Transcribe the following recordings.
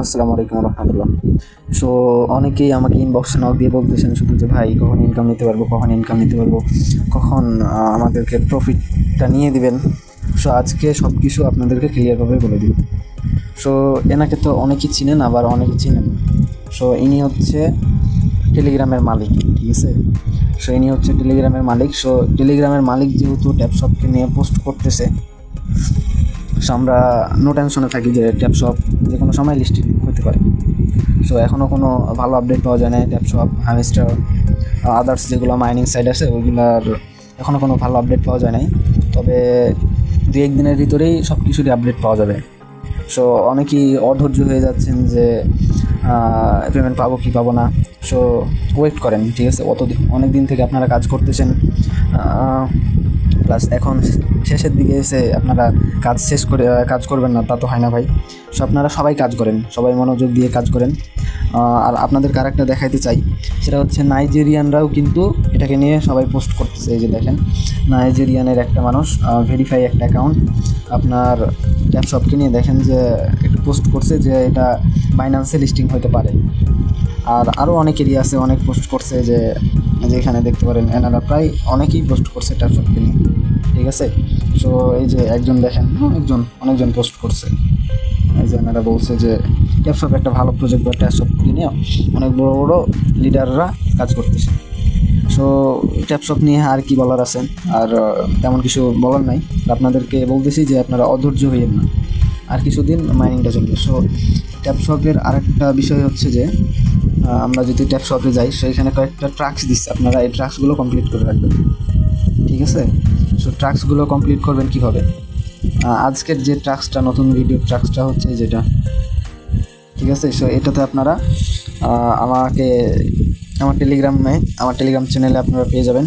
আসসালামু আলাইকুম রহমতুল্লাহ। সো অনেকেই আমাকে ইনবক্সে নক দিয়ে বলতেছেন শুধু যে ভাই কখন ইনকাম নিতে পারবো, কখন আমাদেরকে প্রফিটটা নিয়ে দিবেন। সো আজকে সব কিছু আপনাদেরকে ক্লিয়ারভাবে বলে দিব। সো এনাকে তো অনেকেই চিনেন, আবার অনেকে চিনেন। সো ইনি হচ্ছে টেলিগ্রামের মালিক, ঠিক আছে। সো ইনি হচ্ছে টেলিগ্রামের মালিক। সো টেলিগ্রামের মালিক যেহেতু ট্যাপশপকে নিয়ে পোস্ট করতেছে, সো আমরা নো টেনশনে থাকি যে ট্যাপশপ যে কোনো সময় লিস্টিং হতে পারে। সো এখনও কোনো ভালো আপডেট পাওয়া যায় না। ট্যাপশপ, হামিস্টার, আদার্স যেগুলো মাইনিং সাইট আছে ওইগুলার এখনও কোনো ভালো আপডেট পাওয়া যায় নাই। তবে 2-1 দিনের ভিতরেই সব কিছুরই আপডেট পাওয়া যাবে। সো অনেকেই অধৈর্য হয়ে যাচ্ছেন যে পেমেন্ট পাবো কি পাবো না। সো ওয়েট করেন, ঠিক আছে। অনেক দিন থেকে আপনারা কাজ করতেছেন, প্লাস এখন শেষের দিকে এসে আপনারা কাজ করবেন না, তা তো হয় না ভাই। সো আপনারা সবাই কাজ করেন, সবাই মনোযোগ দিয়ে কাজ করেন। আর আপনাদেরকে আরেকটা দেখাইতে চাই, সেটা হচ্ছে নাইজেরিয়ানরাও কিন্তু এটাকে নিয়ে সবাই পোস্ট করতেছে। এই যে দেখেন, নাইজেরিয়ানের একটা মানুষ ভেরিফাই একটা অ্যাকাউন্ট আপনার ট্যাপশপকে নিয়ে দেখেন যে একটু পোস্ট করছে যে এটা বাইন্যান্সে লিস্টিং হতে পারে। আর আরও অনেকেরই আছে, অনেক পোস্ট করছে যে এখানে দেখতে পারেন, এনারা প্রায় অনেকেই পোস্ট করছে ট্যাপশপকে নিয়ে, ঠিক আছে। সো এই যে একজন দেখেন, অনেকজন পোস্ট করছে। এই যে এনারা বলছে যে ট্যাপশপ একটা ভালো প্রজেক্ট, বা ট্যাপশপকে নিয়ে অনেক বড় বড় লিডাররা কাজ করতেছে। সো ট্যাপশপ নিয়ে আর কি বলার আছে, আর তেমন কিছু বলার নাই। আপনাদেরকে বলতেছি যে আপনারা অধৈর্য হইয়েন না, আর কিছুদিন মাইনিংটা চলবে। সো ট্যাপশপের আরেকটা বিষয় হচ্ছে যে আমরা যদি ট্যাপশপে যাই, সো এখানে কয়েকটা ট্রাক্স দিচ্ছে, আপনারা এই ট্রাক্সগুলো কমপ্লিট করে রাখবেন, ঠিক আছে। সো ট্রাক্সগুলো কমপ্লিট করবেন কীভাবে? আজকের যে ট্রাক্সটা, নতুন ভিডিও ট্রাক্সটা হচ্ছে যেটা, ঠিক আছে। সো এটাতে আপনারা আমার টেলিগ্রাম চ্যানেলে আপনারা পেয়ে যাবেন।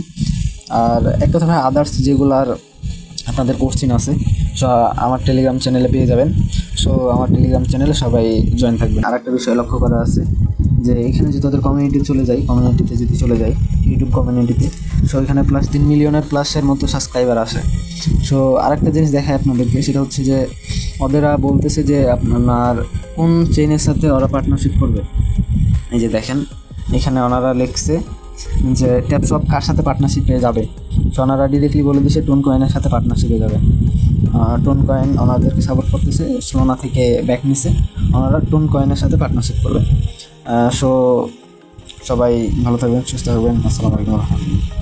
আর এক কথা ভাই, আদার্স যেগুলার আপনাদের কোশ্চিন আছে, সো আমার টেলিগ্রাম চ্যানেলে পেয়ে যাবেন। সো আমার টেলিগ্রাম চ্যানেলে সবাই জয়েন থাকবেন। আর একটা বিষয় লক্ষ্য করা আছে যে এখানে যদি তাদের কমিউনিটিতে যদি চলে যায়, ইউটিউব কমিউনিটিতে, সো এখানে প্লাস 3 মিলিয়নের প্লাসের মতো সাবস্ক্রাইবার আসে। সো আরেকটা জিনিস দেখায় আপনাদেরকে, সেটা হচ্ছে যে ওদেরা বলতেছে যে আপনার কোন চেইনের সাথে ওরা পার্টনারশিপ করবে। এই যে দেখেন, এখানে ওনারা লিখছে যে ট্যাপশপ কার সাথে পার্টনারশিপে যাবে। সো ওনারা ডিরেক্টলি বলে দিচ্ছে টোন কয়েনের সাথে পার্টনারশিপে যাবে। টোন কয়েন ওনাদেরকে সাপোর্ট করতেছে, সোনা থেকে ব্যাক নিছে, ওনারা টোন কয়েনের সাথে পার্টনারশিপ করবে। সো সবাই ভালো থাকবেন, সুস্থ থাকবেন। আসসালামু আলাইকুম রহমতুল্লাহ।